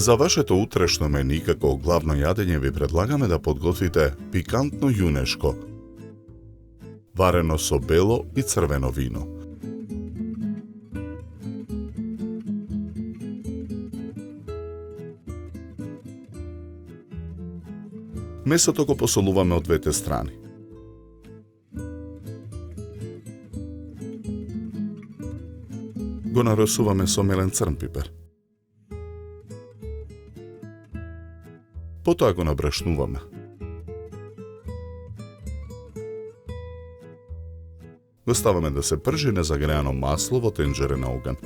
За вашето утрешно мени како главно јадење ви предлагаме да подготвите пикантно јунешко, варено со бело и црвено вино. Месото го посолуваме од двете страни. Го наросуваме со мелен црн пипер. Потоа го набрашнуваме. Го ставаме да се пржи незагреано масло во тенџере на оган.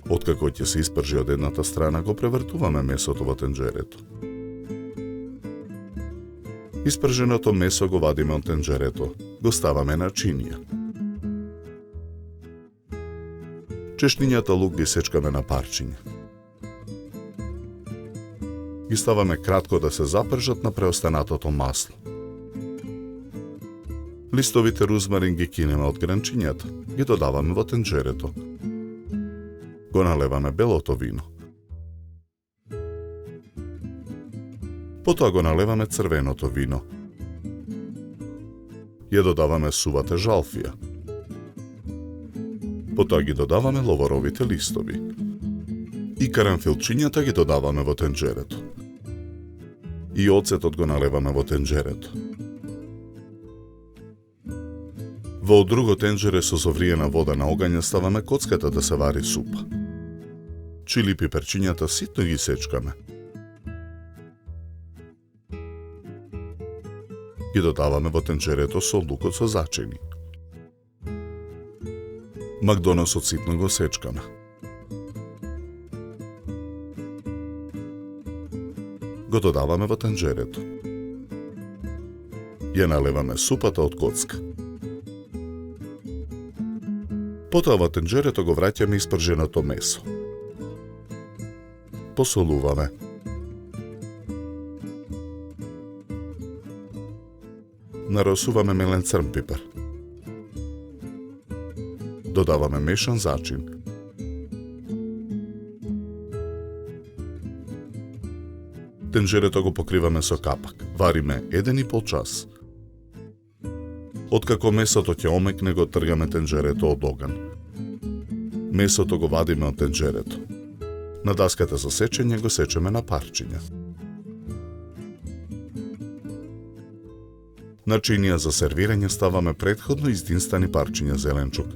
Откако ќе се испржи од едната страна, го превртуваме месото во тенџерето. Испрженото месо го вадиме од тенџерето, го ставаме на чинија. Чешнињата лук ги сечкаме на парчиња. Ги ставаме кратко да се запржат на преостанатото масло. Листовите рузмарин ги кинеме од гранчињата, ги додаваме во тенџерето. Го налеваме белото вино. Потоа го налеваме црвеното вино. Ја додаваме сувата жалфија. Потоа ги додаваме ловоровите листови. И карамфилчињата ги додаваме во тенџерето. И оцетот го налеваме во тенџерето. Во друго тенџере со совриена вода на огања ставаме коцката да се вари супа. Чили пиперчињата ситно ги сечкаме. Ги додаваме во тенџерето со лукот со зачини. Макдоносот ситно го сечкаме. Го додаваме во тенџерето. Ја налеваме супата од коцка. Потоа во тенџерето го враќаме испрженото месо. Посолуваме. Наросуваме мелен црн пипер. Додаваме мешан зачин. Тенџерето го покриваме со капак. Вариме 1,5 час. Откако месото ќе омекне, го тргаме тенџерето од оган. Месото го вадиме од тенџерето. На даската за сечење го сечеме на парчиња. На чинија за сервирање ставаме претходно издинстани парчиња зеленчук.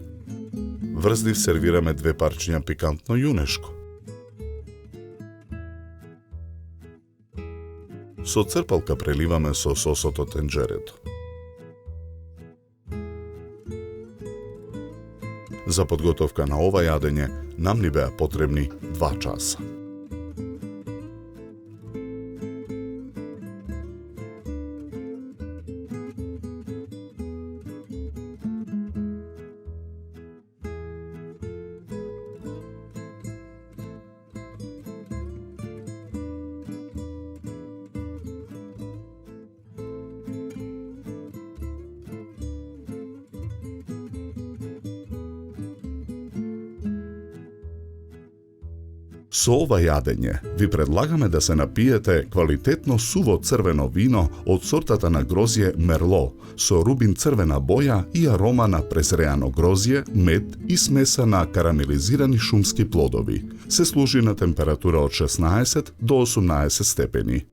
Врз нив сервираме 2 парчиња пикантно јунешко. Со црпалка преливаме со сосот од тенџерето. За подготовка на ова јадење нам ни беа потребни 2 часа. Со ова јадење ви предлагаме да се напиете квалитетно суво црвено вино од сортата на грозје Мерло со рубин црвена боја и арома на презреано грозје, мед и смеса на карамелизирани шумски плодови. Се служи на температура од 16 до 18 степени.